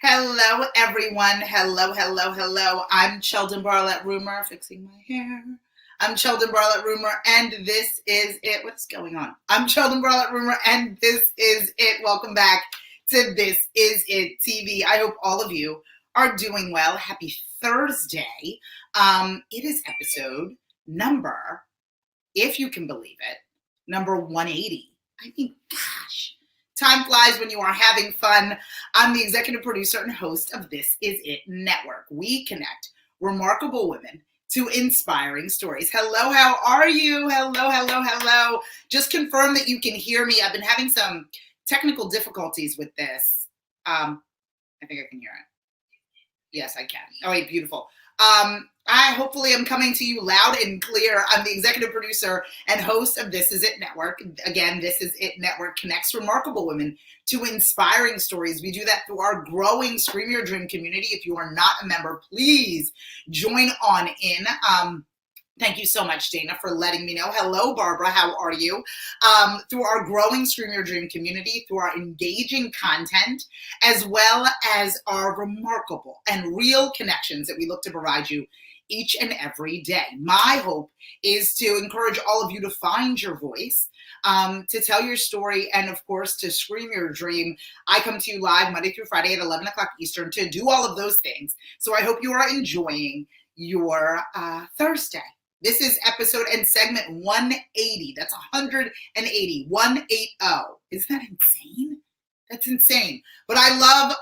Hello, everyone. Hello, hello, hello. I'm Sheldon Barlett Rumor, fixing my hair. I'm Sheldon Barlett Rumor, and this is it. What's going on? I'm Sheldon Barlett Rumor, and this is it. Welcome back to This Is It TV. I hope all of you are doing well. Happy Thursday. It is episode number, if you can believe it, number 180. I mean, gosh. Time flies when you are having fun. I'm the executive producer and host of This Is It Network. We connect remarkable women to inspiring stories. Hello, how are you? Hello, hello, hello. Just confirm that you can hear me. I've been having some technical difficulties with this. I think I can hear it. Yes, I can. Oh, wait, beautiful. I hopefully am coming to you loud and clear. I'm the executive producer and host of This Is It Network. Again, This Is It Network connects remarkable women to inspiring stories. We do that through our growing Scream Your Dream community. If you are not a member, please join on in. Thank you so much, Dana, for letting me know. Hello, Barbara. How are you? Through our growing Scream Your Dream community, through our engaging content, as well as our remarkable and real connections that we look to provide you each and every day. My hope is to encourage all of you to find your voice, to tell your story, and of course, to scream your dream. I come to you live Monday through Friday at 11 o'clock Eastern to do all of those things. So I hope you are enjoying your Thursday. This is episode and segment 180. That's 180. 180. Isn't that insane? That's insane. But I love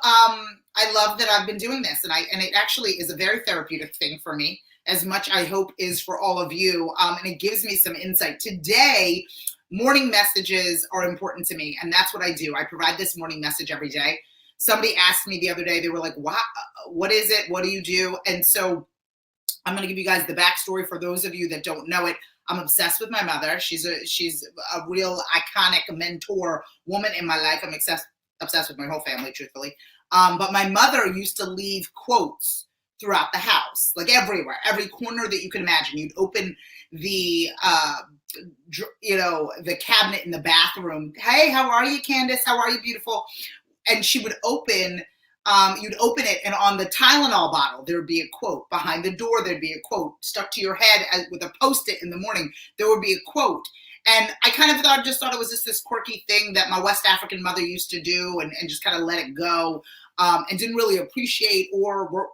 that I've been doing this, and it actually is a very therapeutic thing for me, as much I hope is for all of you. And it gives me some insight. Today, morning messages are important to me, and that's what I do. I provide this morning message every day. Somebody asked me the other day, they were like, what is it? What do you do? And so I'm going to give you guys the backstory for those of you that don't know it. I'm obsessed with my mother. She's a real iconic mentor woman in my life. I'm obsessed with my whole family, truthfully. But my mother used to leave quotes throughout the house, like everywhere, every corner that you can imagine. You'd open the the cabinet in the bathroom. Hey, how are you, Candace? How are you, beautiful? And she would open. You'd open it, and on the Tylenol bottle, there would be a quote. Behind the door, there'd be a quote. Stuck to your head with a Post-it in the morning, there would be a quote. And I kind of thought it was just this quirky thing that my West African mother used to do, and just kind of let it go, and didn't really appreciate or,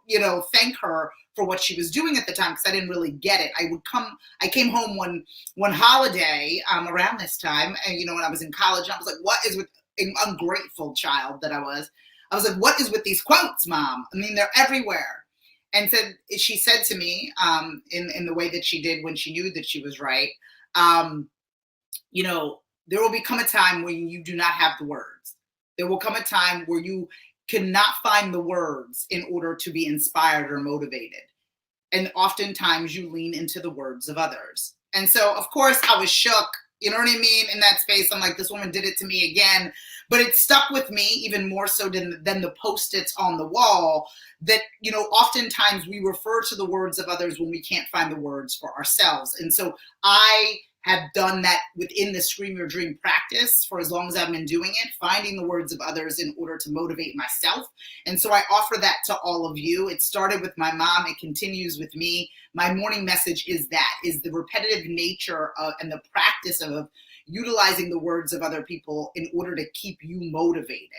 thank her for what she was doing at the time, because I didn't really get it. I came home one holiday around this time, and, when I was in college, and I was like, what is with an ungrateful child that I was like, what is with these quotes, Mom? I mean, they're everywhere. And she said to me, in the way that she did when she knew that she was right, there will become a time when you do not have the words. There will come a time where you cannot find the words in order to be inspired or motivated. And oftentimes you lean into the words of others. And so, of course, I was shook. You know what I mean? In that space, I'm like, this woman did it to me again. But it stuck with me even more so than the Post-its on the wall, that, oftentimes we refer to the words of others when we can't find the words for ourselves. And so I have done that within the Scream Your Dream practice for as long as I've been doing it, finding the words of others in order to motivate myself. And so I offer that to all of you. It started with my mom. It continues with me. My morning message is the repetitive nature and the practice of utilizing the words of other people in order to keep you motivated.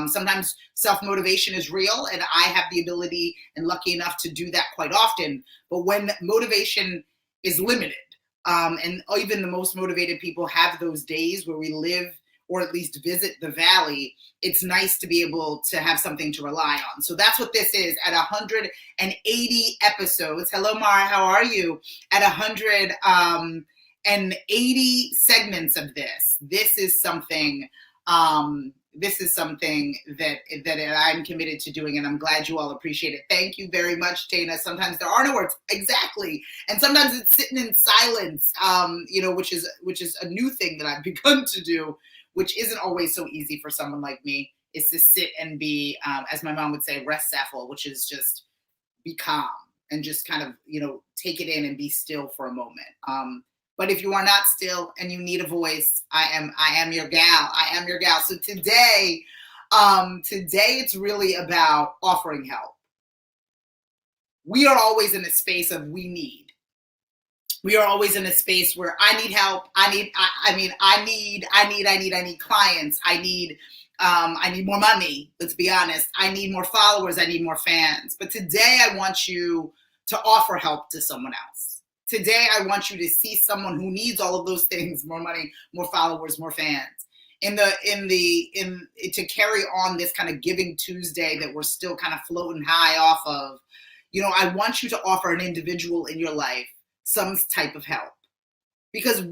Sometimes self-motivation is real, and I have the ability and lucky enough to do that quite often. But when motivation is limited, and even the most motivated people have those days where we live or at least visit the valley, it's nice to be able to have something to rely on. So that's what this is at 180 episodes. Hello, Mara, how are you? At 180 segments of this. This is something that I'm committed to doing, and I'm glad you all appreciate it. Thank you very much, Dana. Sometimes there are no words. Exactly. And sometimes it's sitting in silence, which is a new thing that I've begun to do, which isn't always so easy for someone like me, is to sit and be, as my mom would say, restful, which is just be calm and just kind of, take it in and be still for a moment. But if you are not still and you need a voice, I am your gal. I am your gal. So today Today, it's really about offering help. We are always in a space of we need. We are always in a space where I need help. I need clients. I need more money. Let's be honest. I need more followers. I need more fans. But today I want you to offer help to someone else. Today I want you to see someone who needs all of those things: more money, more followers, more fans. To carry on this kind of Giving Tuesday that we're still kind of floating high off of, I want you to offer an individual in your life some type of help, because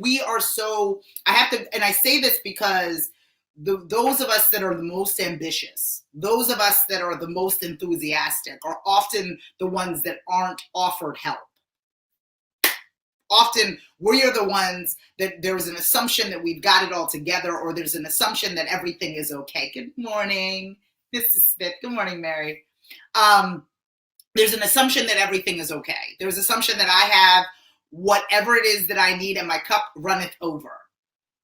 I say this because those of us that are the most ambitious, those of us that are the most enthusiastic, are often the ones that aren't offered help. Often we are the ones that there's an assumption that we've got it all together, or there's an assumption that everything is okay. Good morning, Mrs. Smith. Good morning, Mary. There's an assumption that everything is okay. There's an assumption that I have whatever it is that I need and my cup runneth over.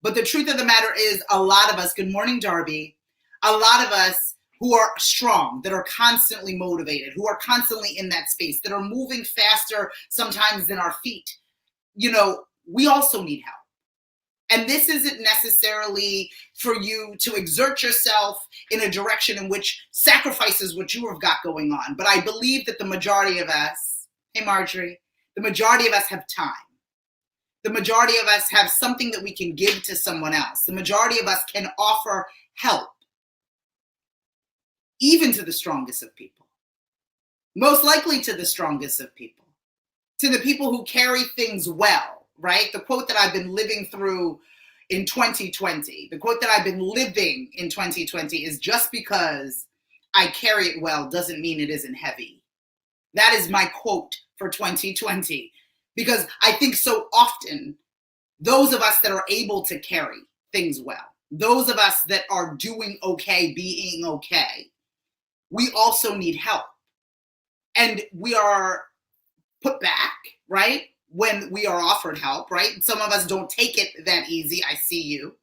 But the truth of the matter is, a lot of us, good morning, Darby, a lot of us who are strong, that are constantly motivated, who are constantly in that space, that are moving faster sometimes than our feet, we also need help. And this isn't necessarily for you to exert yourself in a direction in which sacrifices what you have got going on. But I believe that the majority of us, hey Marjorie, the majority of us have time. The majority of us have something that we can give to someone else. The majority of us can offer help, even to the strongest of people. Most likely to the strongest of people. To the people who carry things well, right? The quote that I've been living through in 2020, the quote that I've been living in 2020 is, just because I carry it well doesn't mean it isn't heavy. That is my quote for 2020, because I think so often those of us that are able to carry things well, those of us that are doing okay, being okay, we also need help. And we are put back, right? When we are offered help, right? Some of us don't take it that easy. I see you.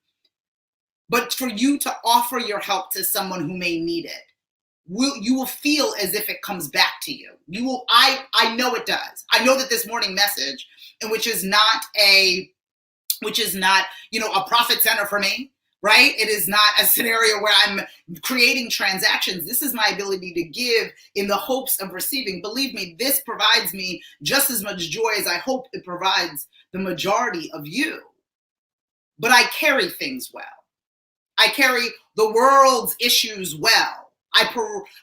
But for you to offer your help to someone who may need it, you will feel as if it comes back to you. I know it does. I know that this morning message, and which is not a profit center for me, right? It is not a scenario where I'm creating transactions. This is my ability to give in the hopes of receiving. Believe me, this provides me just as much joy as I hope it provides the majority of you. But I carry things well. I carry the world's issues well. I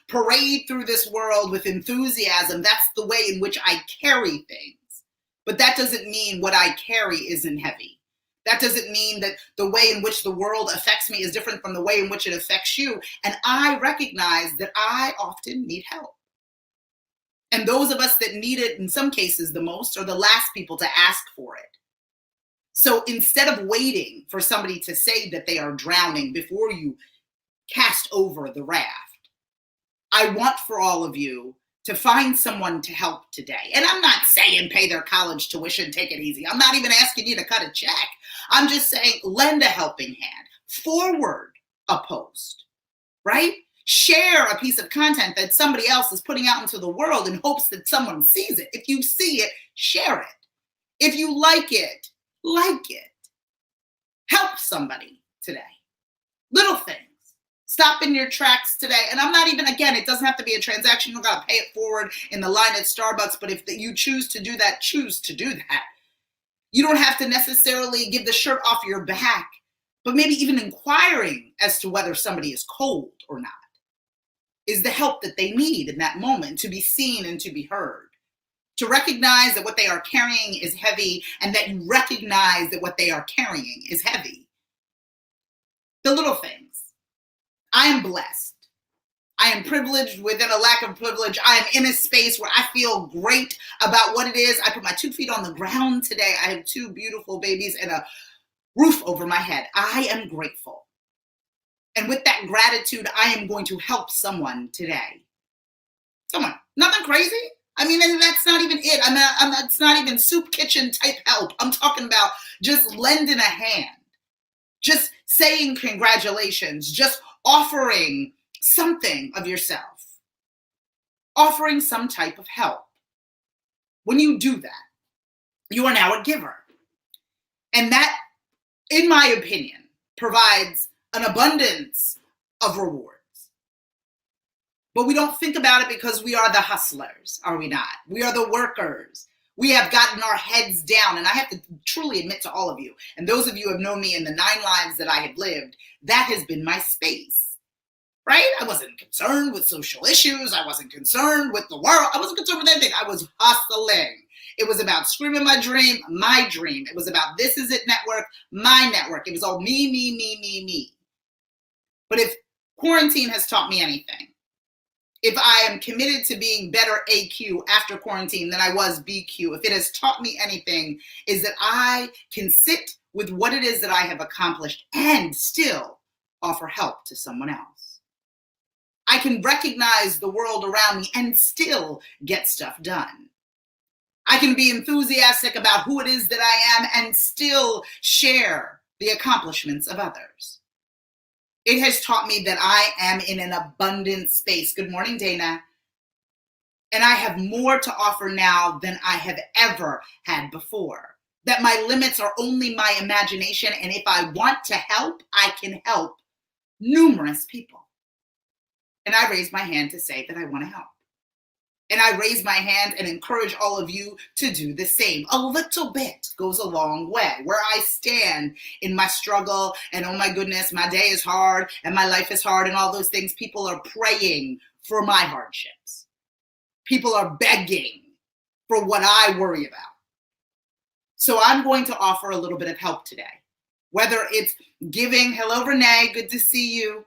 parade through this world with enthusiasm. That's the way in which I carry things. But that doesn't mean what I carry isn't heavy. That doesn't mean that the way in which the world affects me is different from the way in which it affects you. And I recognize that I often need help. And those of us that need it in some cases the most are the last people to ask for it. So instead of waiting for somebody to say that they are drowning before you cast over the raft, I want for all of you to find someone to help today. And I'm not saying pay their college tuition, take it easy. I'm not even asking you to cut a check. I'm just saying lend a helping hand, forward a post, right? Share a piece of content that somebody else is putting out into the world in hopes that someone sees it. If you see it, share it. If you like it, like it. Help somebody today. Little things. Stop in your tracks today. And I'm not even, again, it doesn't have to be a transaction. You don't got to pay it forward in the line at Starbucks. But if you choose to do that, choose to do that. You don't have to necessarily give the shirt off your back, but maybe even inquiring as to whether somebody is cold or not is the help that they need in that moment, to be seen and to be heard. To recognize that what they are carrying is heavy, and that you recognize that what they are carrying is heavy. The little things. I am blessed. I am privileged within a lack of privilege. I am in a space where I feel great about what it is. I put my 2 feet on the ground today. I have 2 beautiful babies and a roof over my head. I am grateful. And with that gratitude, I am going to help someone today. Someone. Nothing crazy. I mean, and that's not even it. It's not even soup kitchen type help. I'm talking about just lending a hand. Just saying congratulations. Just offering something of yourself, offering some type of help. When you do that, you are now a giver. And that, in my opinion, provides an abundance of rewards. But we don't think about it because we are the hustlers, are we not? We are the workers. We have gotten our heads down. And I have to truly admit to all of you, and those of you who have known me in the 9 lives that I have lived, that has been my space, right? I wasn't concerned with social issues. I wasn't concerned with the world. I wasn't concerned with anything. I was hustling. It was about screaming my dream, my dream. It was about This Is It Network, my network. It was all me, me, me, me, me. But if quarantine has taught me anything, if I am committed to being better AQ after quarantine than I was BQ, if it has taught me anything, is that I can sit with what it is that I have accomplished and still offer help to someone else. I can recognize the world around me and still get stuff done. I can be enthusiastic about who it is that I am and still share the accomplishments of others. It has taught me that I am in an abundant space. Good morning, Dana. And I have more to offer now than I have ever had before. That my limits are only my imagination. And if I want to help, I can help numerous people. And I raise my hand to say that I want to help. And I raise my hand and encourage all of you to do the same. A little bit goes a long way. Where I stand in my struggle and, oh my goodness, my day is hard and my life is hard and all those things, people are praying for my hardships. People are begging for what I worry about. So I'm going to offer a little bit of help today. Whether it's giving, hello Renee, good to see you.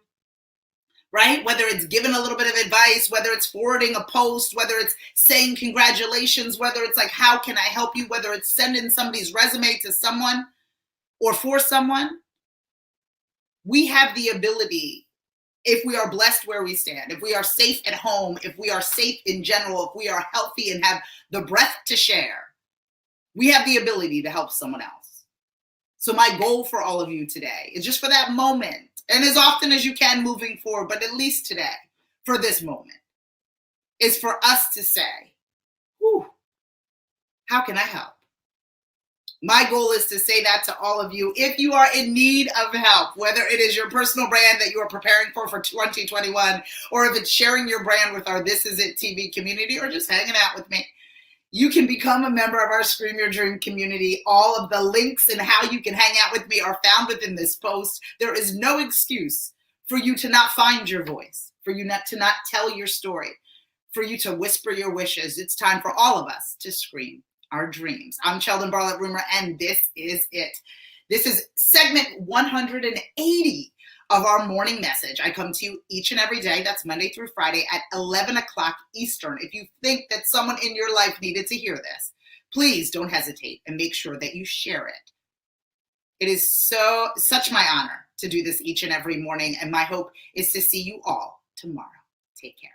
Right? Whether it's giving a little bit of advice, whether it's forwarding a post, whether it's saying congratulations, whether it's like, how can I help you? Whether it's sending somebody's resume to someone or for someone, we have the ability, if we are blessed where we stand, if we are safe at home, if we are safe in general, if we are healthy and have the breath to share, we have the ability to help someone else. So my goal for all of you today is just for that moment, and as often as you can moving forward, but at least today, for this moment, is for us to say, whew, how can I help? My goal is to say that to all of you. If you are in need of help, whether it is your personal brand that you are preparing for 2021, or if it's sharing your brand with our This Is It TV community, or just hanging out with me, you can become a member of our Scream Your Dream community. All of the links and how you can hang out with me are found within this post. There is no excuse for you to not find your voice, for you not to not tell your story, for you to whisper your wishes. It's time for all of us to scream our dreams. I'm Sheldon Barlett Rumor, and this is it. This is segment 180 of our morning message. I come to you each and every day, that's Monday through Friday at 11 o'clock Eastern. If you think that someone in your life needed to hear this, please don't hesitate and make sure that you share it. It is such my honor to do this each and every morning, and my hope is to see you all tomorrow. Take care.